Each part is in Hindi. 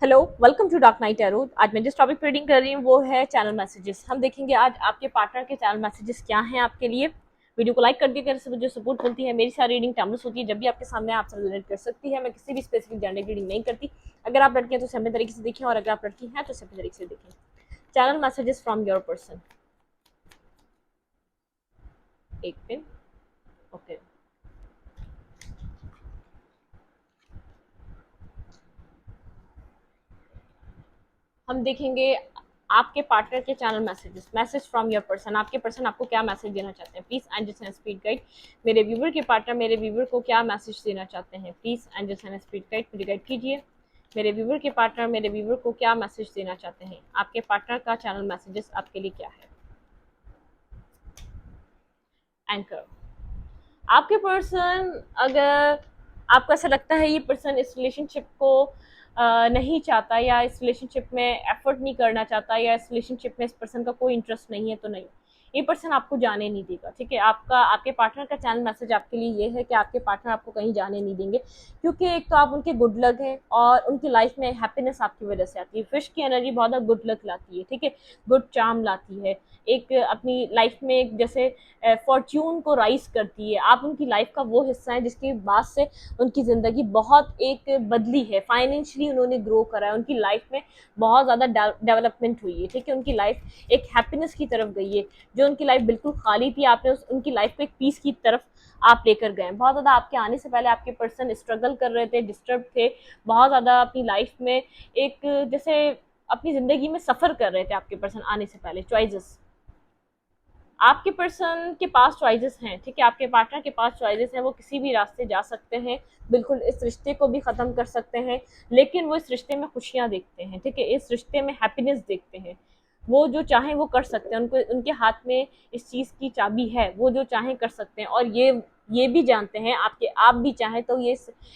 Hello, welcome to dark night tarot. आज मैं जिस टॉपिक पे रीडिंग कर रही हूँ वो है चैनल मैसेजेस। हम देखेंगे आज आपके पार्टनर के चैनल मैसेजेस क्या हैं आपके लिए। वीडियो को लाइक कर दिया कर, जो सपोर्ट मिलती है। मेरी सारी रीडिंग टाइमलेस होती है, जब भी आपके सामने आप सब रिलेट कर सकती है। मैं किसी भी स्पेसिफिक जेंडर की रीडिंग नहीं करती। अगर आप लड़के हैं तो सेपरेट तरीके से देखें, और अगर आप लड़की हैं तो सेपरेट तरीके से देखें। Channel messages from your person. एक दिन ओके, हम देखेंगे आपके पार्टनर के channel messages. Message from your person. आपके पर्सन आपको क्या मैसेज देना चाहते हैं? Please angels and spirit guide, मेरे व्यूवर के पार्टनर मेरे व्यूवर को क्या मैसेज देना चाहते हैं? Please angels and spirit guide मुझे गाइड कीजिए। मेरे व्यूवर के पार्टनर मेरे व्यूवर को क्या मैसेज देना चाहते हैं? आपके पार्टनर का चैनल मैसेजेस आपके लिए क्या है? एंकर। आपके पर्सन, अगर आपको ऐसा लगता है ये पर्सन इस रिलेशनशिप को नहीं चाहता, या इस रिलेशनशिप में एफर्ट नहीं करना चाहता, या इस रिलेशनशिप में इस पर्सन का कोई इंटरेस्ट नहीं है, तो नहीं, ये पर्सन आपको जाने नहीं देगा। ठीक है, आपके पार्टनर का चैनल मैसेज आपके लिए ये है कि आपके पार्टनर आपको कहीं जाने नहीं देंगे, क्योंकि एक तो आप उनके गुड लक हैं और उनकी लाइफ में हैप्पीनेस आपकी वजह से आती है। फिश की एनर्जी बहुत गुड लक लाती है, ठीक है, गुड चार्म लाती है, एक अपनी लाइफ में एक जैसे फॉर्च्यून को राइज करती है। आप उनकी लाइफ का वो हिस्सा है जिसकी बाद से उनकी ज़िंदगी बहुत एक बदली है। फाइनेंशियली उन्होंने ग्रो करा है, उनकी लाइफ में बहुत ज़्यादा डेवलपमेंट हुई है। ठीक है, उनकी लाइफ एक हैप्पीनेस की तरफ गई है। जो उनकी लाइफ बिल्कुल खाली थी, आपने उनकी लाइफ को एक पीस की तरफ आप लेकर गए। बहुत ज़्यादा आपके आने से पहले आपके पर्सन स्ट्रगल कर रहे थे, डिस्टर्ब थे, बहुत ज़्यादा अपनी लाइफ में एक जैसे अपनी ज़िंदगी में सफ़र कर रहे थे। आपके पर्सन आने से पहले चॉइसेस, आपके पर्सन के पास चॉइसेस हैं। ठीक है, आपके पार्टनर के पास चॉइसेस हैं, वो किसी भी रास्ते जा सकते हैं, बिल्कुल इस रिश्ते को भी ख़त्म कर सकते हैं, लेकिन वो इस रिश्ते में खुशियाँ देखते हैं। ठीक है, इस रिश्ते में हैप्पीनेस देखते हैं। वो जो चाहें वो कर सकते हैं, उनको उनके हाथ में इस चीज़ की चाबी है, वो जो चाहें कर सकते हैं। और ये भी जानते हैं आप भी चाहें तो ये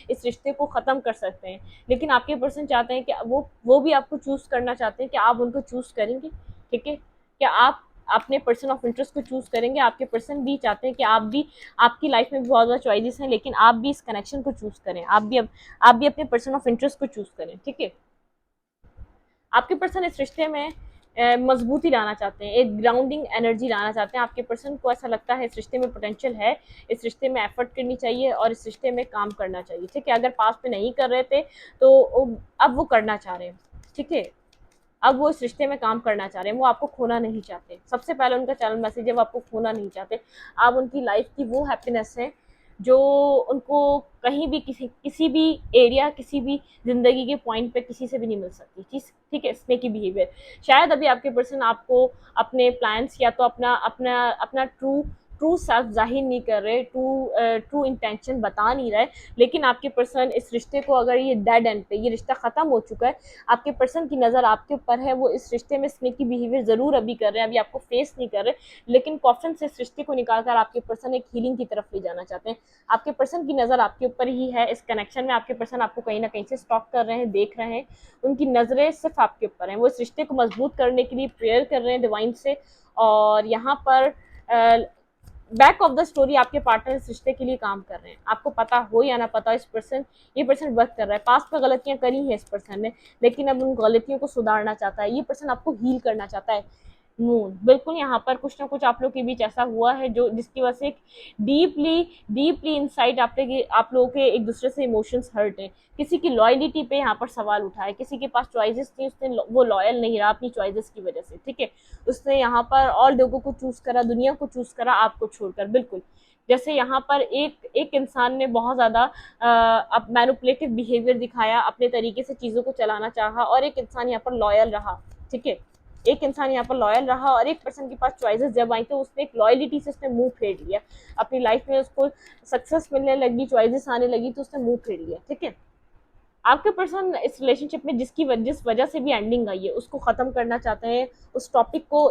इस रिश्ते को ख़त्म कर सकते हैं, लेकिन आपके पर्सन चाहते हैं कि वो भी आपको चूज़ करना चाहते हैं कि आप उनको चूज़ करेंगे। ठीक है, क्या आप अपने पर्सन ऑफ इंटरेस्ट को चूज़ करेंगे? आपके पर्सन भी चाहते हैं कि आपकी लाइफ में भी बहुत ज़्यादा चॉइसेस हैं, लेकिन आप भी इस कनेक्शन को चूज़ करें, आप भी अपने पर्सन ऑफ इंटरेस्ट को चूज़ करें। ठीक है, आपके पर्सन इस रिश्ते में मजबूती लाना चाहते हैं, एक ग्राउंडिंग एनर्जी लाना चाहते हैं। आपके पर्सन को ऐसा लगता है इस रिश्ते में पोटेंशियल है, इस रिश्ते में एफर्ट करनी चाहिए और इस रिश्ते में काम करना चाहिए। ठीक है, अगर पास्ट में नहीं कर रहे थे तो अब वो करना चाह रहे हैं। ठीक है, अब वो इस रिश्ते में काम करना चाह रहे हैं, वो आपको खोना नहीं चाहते। सबसे पहले उनका चैनल मैसेज है, वो आपको खोना नहीं चाहते। आप उनकी लाइफ की वो हैप्पीनेस है जो उनको कहीं भी किसी भी एरिया, किसी भी ज़िंदगी के पॉइंट पे किसी से भी नहीं मिल सकती चीज़। ठीक है, स्नेकी बिहेवियर। शायद अभी आपके पर्सन आपको अपने प्लान्स या तो अपना अपना अपना ट्रू सेल्फ जाहिर नहीं कर रहे, ट्रू इंटेंशन बता नहीं रहे, लेकिन आपके पर्सन इस रिश्ते को, अगर ये डेड एंड पे ये रिश्ता ख़त्म हो चुका है, आपके पर्सन की नज़र आपके ऊपर है, वो इस रिश्ते में स्नेकी बिहेवियर ज़रूर अभी कर रहे हैं, अभी आपको फेस नहीं कर रहे, लेकिन कॉफिन से इस रिश्ते को निकाल कर आपके पर्सन एक हीलिंग की तरफ ले जाना चाहते हैं। आपके पर्सन की नज़र आपके ऊपर ही है, इस कनेक्शन में आपके पर्सन आपको कहीं ना कहीं से स्टॉक कर रहे हैं, देख रहे हैं, उनकी नज़रें सिर्फ आपके ऊपर हैं। वो इस रिश्ते को मजबूत करने के लिए प्रेयर कर रहे हैं डिवाइन से। और यहाँ पर बैक ऑफ द स्टोरी आपके पार्टनर इस रिश्ते के लिए काम कर रहे हैं। आपको पता हो या ना पता, ये पर्सन वर्क कर रहा है। पास्ट में गलतियां करी हैं इस पर्सन ने, लेकिन अब उन गलतियों को सुधारना चाहता है। ये पर्सन आपको हील करना चाहता है। मून, बिल्कुल यहाँ पर कुछ ना कुछ आप लोग के बीच ऐसा हुआ है जो जिसकी वजह से एक डीपली इनसाइड आप लोगों के एक दूसरे से इमोशंस हर्ट हैं। किसी की लॉयलिटी पे यहाँ पर सवाल उठा है, किसी के पास चॉइसेस थी, उसने वो लॉयल नहीं रहा अपनी चॉइसेस की वजह से। ठीक है, उसने यहाँ पर और लोगों को चूज करा, दुनिया को चूज करा, आपको छोड़कर। बिल्कुल जैसे यहाँ पर एक इंसान ने बहुत ज़्यादा अब मैनिपुलेटिव बिहेवियर दिखाया, अपने तरीके से चीज़ों को चलाना चाहा, और एक इंसान यहाँ पर लॉयल रहा। ठीक है, एक इंसान यहाँ पर लॉयल रहा, और एक पर्सन के पास चॉइसेस जब आई तो उसने एक लॉयलिटी से उसने मुंह फेर लिया। अपनी लाइफ में उसको सक्सेस मिलने लगी, चॉइसेस आने लगी, तो उसने मुंह फेर लिया। ठीक है, आपके पर्सन इस रिलेशनशिप में जिस वजह से भी एंडिंग आई है उसको ख़त्म करना चाहते हैं, उस टॉपिक को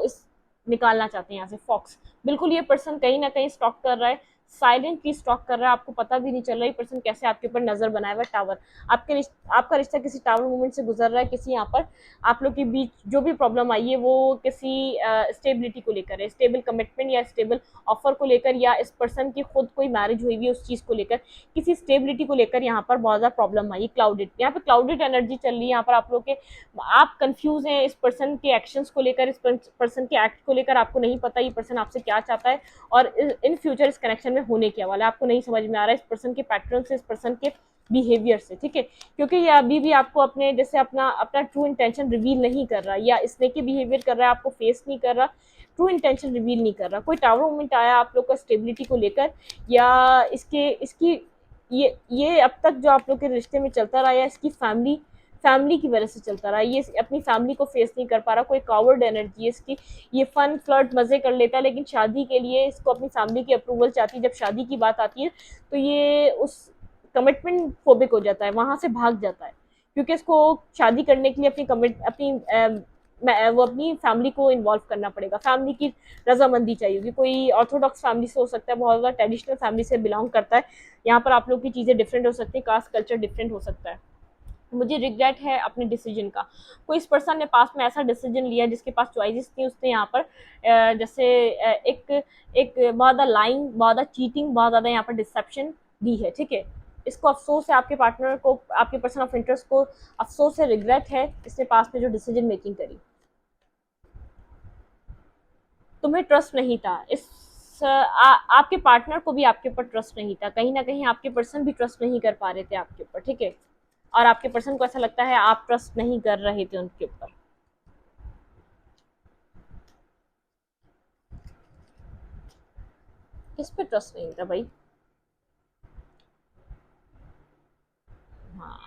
निकालना चाहते हैं यहाँ से। फॉक्स, बिल्कुल ये पर्सन कहीं ना कहीं स्टॉक कर रहा है, साइलेंटली स्टॉक कर रहा है, आपको पता भी नहीं चल रहा ये पर्सन कैसे आपके ऊपर नजर बनाए हुआ टावर। आपका रिश्ता किसी टावर मूवमेंट से गुजर रहा है, किसी यहाँ पर आप लोग के बीच जो भी प्रॉब्लम आई है वो किसी स्टेबिलिटी को लेकर है, स्टेबल कमिटमेंट या स्टेबल ऑफर को लेकर, या इस पर्सन की खुद कोई मैरिज हुई हुई है उस चीज को लेकर, किसी स्टेबिलिटी को लेकर यहाँ पर बहुत ज्यादा प्रॉब्लम आई। क्लाउडेड, यहाँ पे क्लाउडेड एनर्जी चल रही है, यहाँ पर आप लोग के आप कंफ्यूज हैं इस पर्सन के एक्शंस को लेकर, इस पर्सन के एक्ट को लेकर, आपको नहीं पता ये पर्सन आपसे क्या चाहता है और इन फ्यूचर इस कनेक्शन में होने क्या वाला है, आपको नहीं समझ में आ रहा है इस पर्सन के पैटर्न से, इस पर्सन के बिहेवियर से, ठीक है। क्योंकि ये अभी भी आपको अपने जैसे अपना अपना ट्रू इंटेंशन रिवील नहीं कर रहा, या इसने के बिहेवियर कर रहा है, आपको फेस नहीं कर रहा, ट्रू इंटेंशन रिवील नहीं कर रहा। कोई टावर मोमेंट आया आप लोग का स्टेबिलिटी को लेकर, या इसकी ये अब तक जो आप लोग के रिश्ते में चलता रहा, या इसकी फैमिली की वजह से चलता रहा, ये अपनी फैमिली को फेस नहीं कर पा रहा, कोई कावर्ड एनर्जी है इसकी। ये फन फ्लर्ट मजे कर लेता है, लेकिन शादी के लिए इसको अपनी फैमिली की अप्रूवल चाहती है। जब शादी की बात आती है तो ये उस कमिटमेंट फोबिक हो जाता है, वहां से भाग जाता है, क्योंकि इसको शादी करने के लिए वो अपनी फैमिली को इन्वॉल्व करना पड़ेगा, फैमिली की रजामंदी चाहिए होगी। कोई ऑर्थोडॉक्स फैमिली से हो सकता है, बहुत ज़्यादा ट्रेडिशनल फैमिली से बिलोंग करता है, यहाँ पर आप लोग की चीज़ें डिफरेंट हो सकती है, कास्ट कल्चर डिफरेंट हो सकता है। मुझे रिग्रेट है अपने डिसीजन का। कोई इस पर्सन ने पास में ऐसा डिसीजन लिया जिसके पास चॉइसेस थी, उसने यहाँ पर जैसे एक एक बहुत ज़्यादा लाइंग, बहुत ज़्यादा चीटिंग, बहुत ज़्यादा यहाँ पर डिसेप्शन दी है, ठीक है। इसको अफसोस है, आपके पार्टनर को, आपके पर्सन ऑफ इंटरेस्ट को अफसोस है, रिग्रेट है इसने पास में जो डिसीजन मेकिंग करी। तुम्हें ट्रस्ट नहीं था आपके पार्टनर को भी आपके ऊपर ट्रस्ट नहीं था, कहीं ना कहीं आपके पर्सन भी ट्रस्ट नहीं कर पा रहे थे आपके ऊपर, ठीक है। और आपके पर्सन को ऐसा लगता है आप ट्रस्ट नहीं कर रहे थे उनके ऊपर। किस पे ट्रस्ट नहीं था भाई? हाँ,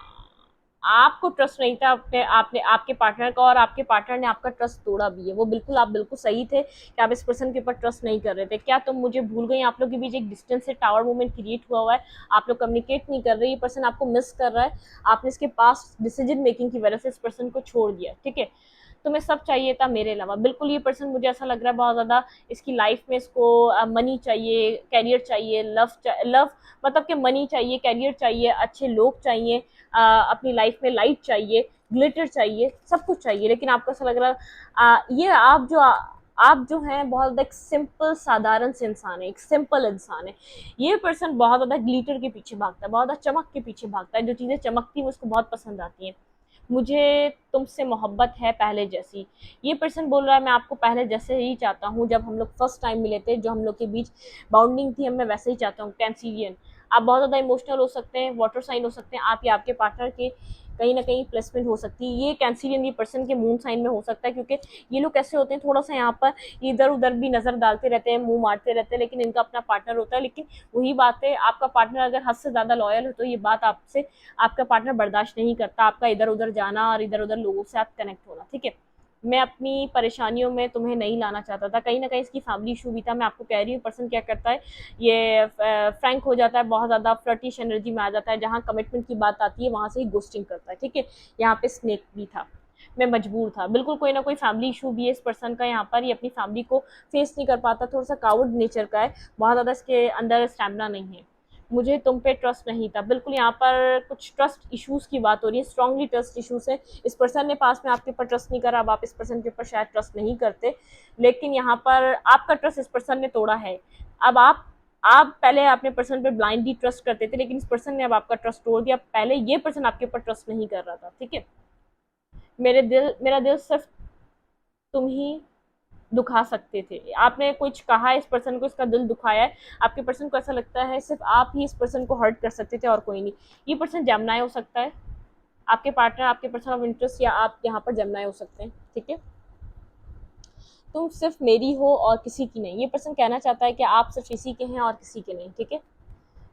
आपको ट्रस्ट नहीं था अपने आपने आपके पार्टनर का, और आपके पार्टनर ने आपका ट्रस्ट तोड़ा भी है। वो बिल्कुल, आप बिल्कुल सही थे कि आप इस पर्सन के ऊपर ट्रस्ट नहीं कर रहे थे। क्या तुम मुझे भूल गई? आप लोग के बीच एक डिस्टेंस से टावर मूवमेंट क्रिएट हुआ है, आप लोग कम्युनिकेट नहीं कर रहे, ये पर्सन आपको मिस कर रहा है, आपने इसके पास डिसीजन मेकिंग की वजह से इस पर्सन को छोड़ दिया, ठीक है। तुम्हें सब चाहिए था मेरे अलावा, बिल्कुल। ये पर्सन मुझे ऐसा लग रहा है बहुत ज़्यादा इसकी लाइफ में इसको मनी चाहिए, कैरियर चाहिए, लव मतलब कि मनी चाहिए, कैरियर चाहिए, अच्छे लोग चाहिए, अपनी लाइफ में लाइट चाहिए, ग्लिटर चाहिए, सब कुछ चाहिए। लेकिन आपको ऐसा लग रहा ये आप जो हैं बहुत एक सिंपल साधारण से इंसान है, एक सिंपल इंसान है। ये पर्सन बहुत ज़्यादा ग्लिटर के पीछे भागता है, बहुत ज़्यादा चमक के पीछे भागता है, जो चीज़ें चमकती हैं उसको बहुत पसंद आती हैं। मुझे तुमसे मोहब्बत है पहले जैसी। ये पर्सन बोल रहा है मैं आपको पहले जैसे ही चाहता हूँ, जब हम लोग फर्स्ट टाइम मिले थे, जो हम लोग के बीच बाउंडिंग थी, मैं वैसे ही चाहता हूँ। कैंसिलियन, आप बहुत ज़्यादा इमोशनल हो सकते हैं, वाटर साइन हो सकते हैं, आप या आपके पार्टनर के कहीं ना कहीं प्लेसमेंट हो सकती है। ये कैंसिलियन ये पर्सन के मून साइन में हो सकता है, क्योंकि ये लोग कैसे होते हैं, थोड़ा सा यहाँ पर इधर उधर भी नजर डालते रहते हैं, मुंह मारते रहते हैं, लेकिन इनका अपना पार्टनर होता है। लेकिन वही बात है, आपका पार्टनर अगर हद से ज्यादा लॉयल हो तो ये बात आपसे आपका पार्टनर बर्दाश्त नहीं करता, आपका इधर उधर जाना और इधर उधर लोगों से आप कनेक्ट होना, ठीक है। मैं अपनी परेशानियों में तुम्हें नहीं लाना चाहता था, कहीं ना कहीं इसकी फैमिली इशू भी था। मैं आपको कह रही हूँ पर्सन क्या करता है, ये फ्रैंक हो जाता है, बहुत ज़्यादा फ्लर्टिश एनर्जी में आ जाता है, जहाँ कमिटमेंट की बात आती है वहाँ से ही गोस्टिंग करता है, ठीक है। यहाँ पे स्नेक भी था, मैं मजबूर था, बिल्कुल कोई ना कोई फैमिली इशू भी है इस पर्सन का। यहाँ पर ये अपनी फैमिली को फेस नहीं कर पाता, थोड़ा सा कावर्ड नेचर का है, बहुत ज़्यादा इसके अंदर स्टैमिना नहीं है। मुझे तुम पे ट्रस्ट नहीं था, बिल्कुल यहाँ पर कुछ ट्रस्ट इश्यूज की बात हो रही है, स्ट्रांगली ट्रस्ट इश्यूज है। इस पर्सन ने पास में आपके ऊपर ट्रस्ट नहीं करा, अब आप इस पर्सन के ऊपर शायद ट्रस्ट नहीं करते, लेकिन यहाँ पर आपका ट्रस्ट इस पर्सन ने तोड़ा है। अब आप पहले अपने पर्सन पे ब्लाइंडली ट्रस्ट करते थे, लेकिन इस पर्सन ने अब आपका ट्रस्ट तोड़ दिया। पहले ये पर्सन आपके ऊपर ट्रस्ट नहीं कर रहा था, ठीक है। मेरा दिल सिर्फ तुम ही दुखा सकते थे। आपने कुछ कहा इस पर्सन को, इसका दिल दुखाया है, आपके पर्सन को ऐसा लगता है सिर्फ आप ही इस पर्सन को हर्ट कर सकते थे और कोई नहीं। ये पर्सन जेमिनी हो सकता है, आपके पार्टनर, आपके पर्सन ऑफ इंटरेस्ट, या आप यहाँ पर जेमिनी हो सकते हैं, ठीक है। तुम सिर्फ मेरी हो और किसी की नहीं, ये पर्सन कहना चाहता है कि आप सिर्फ इसी के हैं और किसी के नहीं, ठीक है।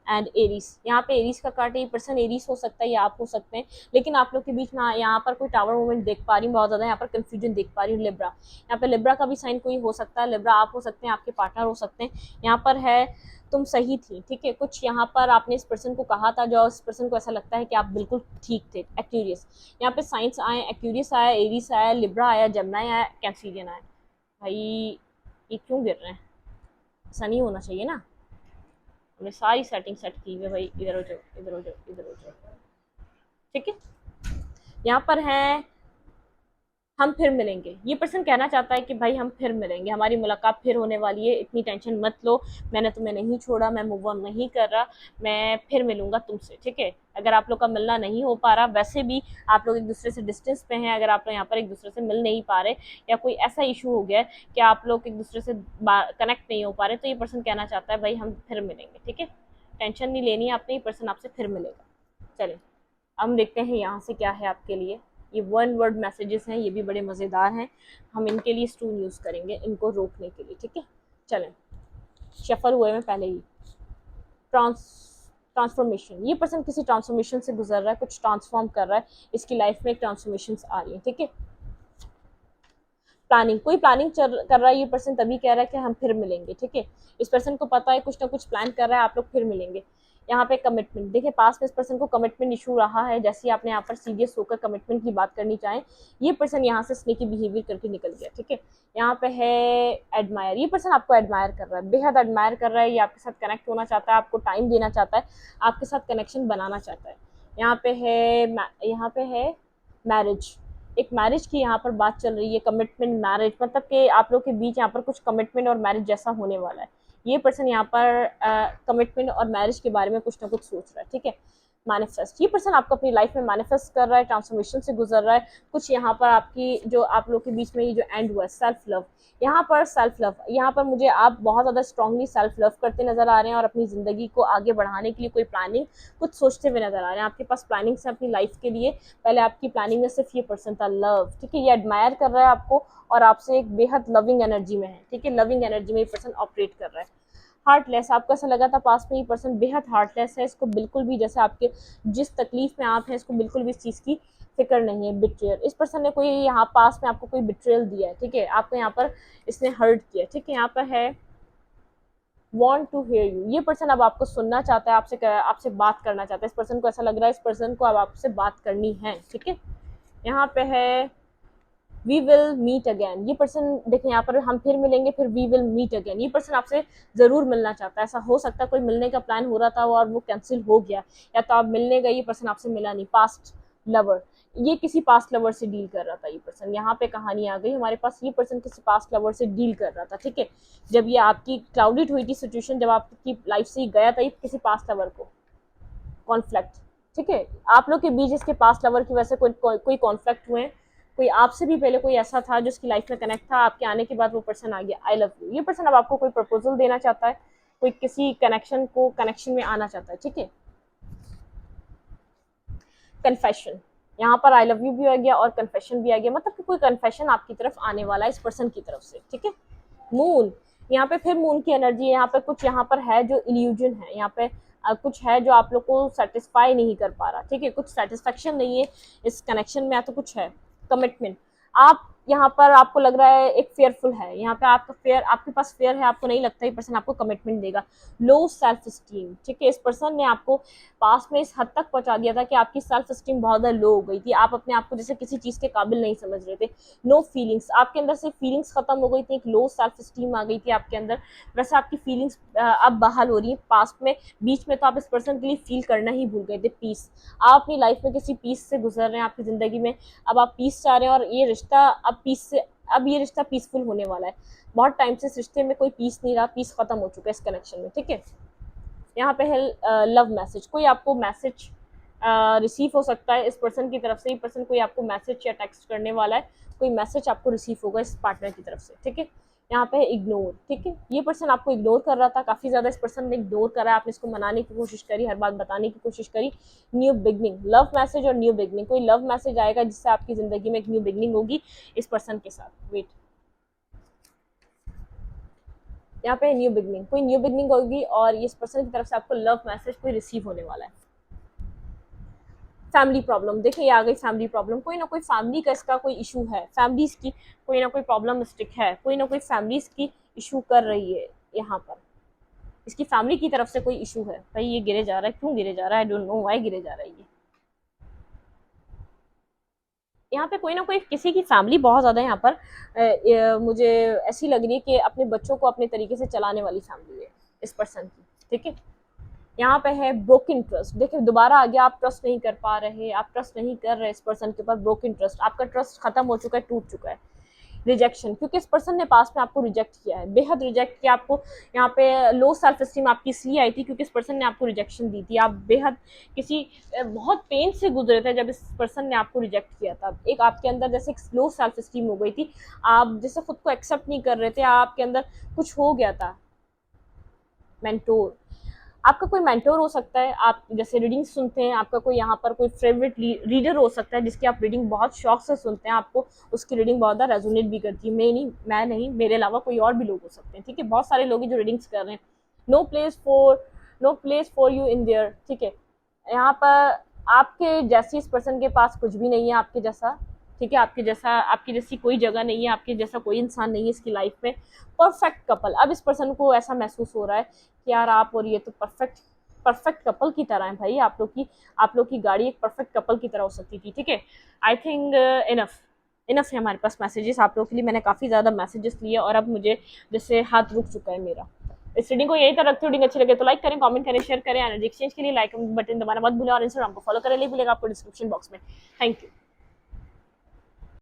एंड एरीज, यहाँ पे एरीज का कार्ड है, ये पर्सन एरीज हो सकता है या आप हो सकते हैं, लेकिन आप लोग के बीच में यहाँ पर कोई टावर मूवमेंट देख पा रही हूँ, बहुत ज़्यादा यहाँ पर कंफ्यूजन देख पा रही हूँ। लिब्रा, यहाँ पे लिब्रा का भी साइन कोई हो सकता है, लिब्रा आप हो सकते हैं, आपके पार्टनर हो सकते हैं। यहाँ पर है तुम सही थी, ठीक है। कुछ यहाँ पर आपने इस पर्सन को कहा था जो इस पर्सन को ऐसा लगता है कि आप बिल्कुल ठीक थे। एक्यूरियस, यहाँ पे साइंस आए, एक्यूरियस आया, एरीज आया, लिब्रा आया, जेमिनी आया, कैंसिलियन आया। भाई ये क्यों गिर रहे हैं, ऐसा नहीं होना चाहिए ना। हमने सारी सेटिंग सेट की हुई है भाई, इधर हो जाओ, इधर हो जाओ, इधर हो जाओ, ठीक है। यहाँ पर है हम फिर मिलेंगे। ये पर्सन कहना चाहता है कि भाई हम फिर मिलेंगे, हमारी मुलाकात फिर होने वाली है, इतनी टेंशन मत लो, मैंने तुम्हें नहीं छोड़ा, मैं मूव ऑन नहीं कर रहा, मैं फिर मिलूंगा तुमसे, ठीक है। अगर आप लोग का मिलना नहीं हो पा रहा, वैसे भी आप लोग एक दूसरे से डिस्टेंस पे हैं, अगर आप लोग यहाँ पर एक दूसरे से मिल नहीं पा रहे या कोई ऐसा इशू हो गया है कि आप लोग एक दूसरे से कनेक्ट नहीं हो पा रहे, तो ये पर्सन कहना चाहता है भाई हम फिर मिलेंगे, ठीक है। टेंशन नहीं लेनी है आपने, ये पर्सन आपसे फिर मिलेगा। चलिए हम देखते हैं यहाँ से क्या है आपके लिए। ये वन वर्ड मैसेजेस हैं, ये भी बड़े मज़ेदार हैं, हम इनके लिए स्टून यूज़ करेंगे इनको रोकने के लिए, ठीक है। चलें, शफल हुए में पहले ही ट्रांसफॉर्मेशन, ये पर्सन किसी ट्रांसफॉर्मेशन से गुजर रहा है, कुछ ट्रांसफॉर्म कर रहा है, इसकी लाइफ में एक ट्रांसफॉर्मेशन आ रही है, ठीक है। प्लानिंग, कोई प्लानिंग कर रहा है ये पर्सन, तभी कह रहा है कि हम फिर मिलेंगे, ठीक है। इस पर्सन को पता है कुछ ना कुछ प्लान कर रहा है, आप लोग फिर मिलेंगे। यहाँ पे कमिटमेंट, देखिए पास में इस पर्सन को कमिटमेंट इशू रहा है, जैसे ही आपने यहाँ पर सीरियस होकर कमिटमेंट की बात करनी चाहें, ये पर्सन यहाँ से स्नेकी बिहेवियर करके निकल गया, ठीक है। यहाँ पे है एडमायर, ये पर्सन आपको एडमायर कर रहा है, बेहद एडमायर कर रहा है, ये आपके साथ कनेक्ट होना चाहता है, आपको टाइम देना चाहता है, आपके साथ कनेक्शन बनाना चाहता है। यहाँ पे है मैरिज, एक मैरिज की यहाँ पर बात चल रही है, कमिटमेंट मैरिज, मतलब कि आप लोग के बीच यहाँ पर कुछ कमिटमेंट और मैरिज जैसा होने वाला है। ये पर्सन यहाँ पर कमिटमेंट और मैरिज के बारे में कुछ ना कुछ सोच रहा है, ठीक है। मैनिफेस्ट, ये पर्सन आपको अपनी लाइफ में मैनिफेस्ट कर रहा है, ट्रांसफॉर्मेशन से गुजर रहा है, कुछ यहाँ पर आपकी जो आप लोग के बीच में ये जो एंड हुआ है सेल्फ लव, यहाँ पर सेल्फ लव, यहाँ पर मुझे आप बहुत ज़्यादा स्ट्रांगली सेल्फ लव करते नजर आ रहे हैं और अपनी ज़िंदगी को आगे बढ़ाने के लिए कोई प्लानिंग कुछ सोचते हुए नजर आ रहे हैं, आपके पास प्लानिंग से अपनी लाइफ के लिए। पहले आपकी प्लानिंग में सिर्फ ये पर्सन था लव, ठीक है, ये एडमायर कर रहा है आपको और आपसे एक बेहद लविंग एनर्जी में है, ठीक है, लविंग एनर्जी में ये पर्सन ऑपरेट कर रहा है। हार्टलेस, आपको ऐसा लगा था पास में ये पर्सन बेहद हार्टलेस है, इसको बिल्कुल भी जैसे आपके जिस तकलीफ में आप हैं इसको बिल्कुल भी इस चीज़ की फिक्र नहीं है। बिट्रेयल, इस पर्सन ने कोई यहाँ पास में आपको कोई बिट्रेयल दिया है, ठीक है, आपको यहाँ पर इसने हर्ट किया, ठीक है। यहाँ पर है want to hear you, ये पर्सन अब आपको सुनना चाहता है, आपसे बात करना चाहता है, इस पर्सन को ऐसा लग रहा है इस पर्सन को अब आपसे बात करनी है, ठीक है। यहाँ पे है वी विल मीट अगेन, ये पर्सन देखें यहाँ पर हम फिर मिलेंगे, फिर वी विल मीट अगेन, ये पर्सन आपसे ज़रूर मिलना चाहता है। ऐसा हो सकता है कोई मिलने का प्लान हो रहा था और वो कैंसिल हो गया, या तो आप मिलने गए, ये पर्सन आपसे मिला नहीं। पास्ट लवर, ये किसी पास्ट लवर से डील कर रहा था ये पर्सन, यहाँ पे कहानी आ गई हमारे पास, ये पर्सन किसी पास्ट लवर से डील कर रहा था, ठीक है। जब ये आपकी क्लाउडेड हुई थी सिचुएशन, जब आपकी लाइफ से गया था ये किसी पास्ट लवर को कॉन्फ्लिक्ट, ठीक है, आप लोग के बीच इसके पास्ट लवर की वजह से कोई कॉन्फ्लिक्ट हुए, कोई आपसे भी पहले कोई ऐसा था जो उसकी लाइफ में कनेक्ट था, आपके आने के बाद वो पर्सन आ गया, आई लव यू, ये पर्सन अब आपको कोई प्रपोजल देना चाहता है, कोई किसी कनेक्शन में आना चाहता है, ठीक है। कन्फेशन, यहाँ पर आई लव यू भी आ गया और कन्फेशन भी आ गया, मतलब कि कोई कन्फेशन आपकी तरफ आने वाला है इस पर्सन की तरफ से, ठीक है। मून, यहाँ पे फिर मून की एनर्जी है, यहाँ पे कुछ यहाँ पर है जो इल्यूजन है, यहाँ पे कुछ है जो आप लोग को सेटिस्फाई नहीं कर पा रहा, ठीक है, कुछ सेटिस्फेक्शन नहीं है इस कनेक्शन में, या तो कुछ है कमिटमेंट, आप यहाँ पर आपको लग रहा है एक फेयरफुल है, यहाँ पे आपके पास फेयर है, आपको नहीं लगता ये पर्सन आपको कमिटमेंट देगा। लो सेल्फ स्टीम, ठीक है, इस पर्सन ने आपको पास में इस हद तक पहुंचा दिया था कि आपकी सेल्फ स्टीम बहुत ज़्यादा लो हो गई थी, आप अपने आप को जैसे किसी चीज़ के काबिल नहीं समझ रहे थे। नो फीलिंग्स, आपके अंदर से फीलिंग्स खत्म हो गई थी, एक लो सेल्फ स्टीम आ गई थी आपके अंदर, वैसे आपकी फीलिंग्स अब बहाल हो रही है। पास्ट में बीच में तो आप इस पर्सन के लिए फील करना ही भूल गए थे पीस, आप अपनी लाइफ में किसी पीस से गुजर रहे हैं आपकी ज़िंदगी में, अब आप पीस चाह रहे हैं और ये रिश्ता अब ये रिश्ता पीसफुल होने वाला है। बहुत टाइम से इस रिश्ते में कोई पीस नहीं रहा, पीस खत्म हो चुका है इस कनेक्शन में, ठीक है। यहाँ पे है लव मैसेज, कोई आपको मैसेज रिसीव हो सकता है इस पर्सन की तरफ से, ये पर्सन कोई आपको मैसेज या टेक्स्ट करने वाला है, कोई मैसेज आपको रिसीव होगा इस पार्टनर की तरफ से, ठीक है। यहाँ पे है इग्नोर, ठीक है, ये पर्सन आपको इग्नोर कर रहा था, काफ़ी ज़्यादा इस पर्सन ने इग्नोर करा, आपने इसको मनाने की कोशिश करी, हर बात बताने की कोशिश करी। न्यू बिगनिंग, लव मैसेज और न्यू बिगनिंग, कोई लव मैसेज आएगा जिससे आपकी ज़िंदगी में एक न्यू बिगनिंग होगी इस पर्सन के साथ। वेट, यहाँ पे न्यू बिगनिंग, कोई न्यू बिगनिंग होगी और इस पर्सन की तरफ से आपको लव मैसेज कोई रिसीव होने वाला है। फैमिली प्रॉब्लम, देखिए ये आ गई फैमिली प्रॉब्लम, कोई ना कोई फैमिली का इसका कोई इशू है, फैमिलीज की कोई ना कोई प्रॉब्लम स्टिक है, कोई ना कोई फैमिलीज की इशू कर रही है, यहाँ पर इसकी फैमिली की तरफ से कोई इशू है। भाई ये गिरे जा रहा है, क्यों गिरे जा रहा है, आई डोंट नो व्हाई गिरे जा रहा है ये। यहाँ पे कोई ना कोई किसी की फैमिली बहुत ज़्यादा यहाँ पर मुझे ऐसी लग रही है कि अपने बच्चों को अपने तरीके से चलाने वाली फैमिली है इस पर्सन की, ठीक है। यहाँ पे है ब्रोकन ट्रस्ट। देखिए दोबारा आ गया, आप ट्रस्ट नहीं कर पा रहे, आप ट्रस्ट नहीं कर रहे इस पर्सन के ऊपर, ब्रोकन ट्रस्ट, आपका ट्रस्ट खत्म हो चुका है, टूट चुका है। रिजेक्शन, क्योंकि इस पर्सन ने पास में आपको रिजेक्ट किया है, बेहद रिजेक्ट किया आपको। यहाँ पे लो सेल्फ एस्टीम आपकी इसलिए आई थी क्योंकि इस पर्सन ने आपको रिजेक्शन दी थी, आप बेहद किसी बहुत पेन से गुजरे थे जब इस पर्सन ने आपको रिजेक्ट किया था। एक आपके अंदर जैसे एक लो सेल्फ एस्टीम हो गई थी, आप जैसे खुद को एक्सेप्ट नहीं कर रहे थे, आपके अंदर कुछ हो गया था। मेंटोर, आपका कोई मेंटोर हो सकता है, आप जैसे रीडिंग सुनते हैं, आपका कोई यहाँ पर कोई फेवरेट रीडर हो सकता है जिसकी आप रीडिंग बहुत शौक से सुनते हैं, आपको उसकी रीडिंग बहुत ज़्यादा रेजोनेट भी करती है। मैं नहीं, मेरे अलावा कोई और भी लोग हो सकते हैं, ठीक है, बहुत सारे लोग हैं जो रीडिंग्स कर रहे हैं। No place for you in there, ठीक है, यहाँ पर आपके जैसी इस पर्सन के पास कुछ भी नहीं है आपके जैसा, ठीक है, आपकी जैसी कोई जगह नहीं है, आपके जैसा कोई इंसान नहीं है इसकी लाइफ में। परफेक्ट कपल, अब इस पर्सन को ऐसा महसूस हो रहा है कि यार आप और ये तो परफेक्ट कपल की तरह है भाई, आप लोग की गाड़ी एक परफेक्ट कपल की तरह हो सकती थी, ठीक है। आई थिंक इनफ है हमारे पास मैसेजेस आप लोगों के लिए, मैंने काफ़ी ज़्यादा मैसेजेस लिए और अब मुझे जैसे हाथ रुक चुका है मेरा। इस रीडिंग को यही तरह रखते, रीडिंग अच्छी लगे तो लाइक करें, कमेंट करें, शेयर करें। एनर्जी एक्सचेंज के लिए लाइक बटन दबाना मत भूलें और इंस्टाग्राम को फॉलो करें, लिंक मिलेगा आपको डिस्क्रिप्शन बॉक्स में। Thank you.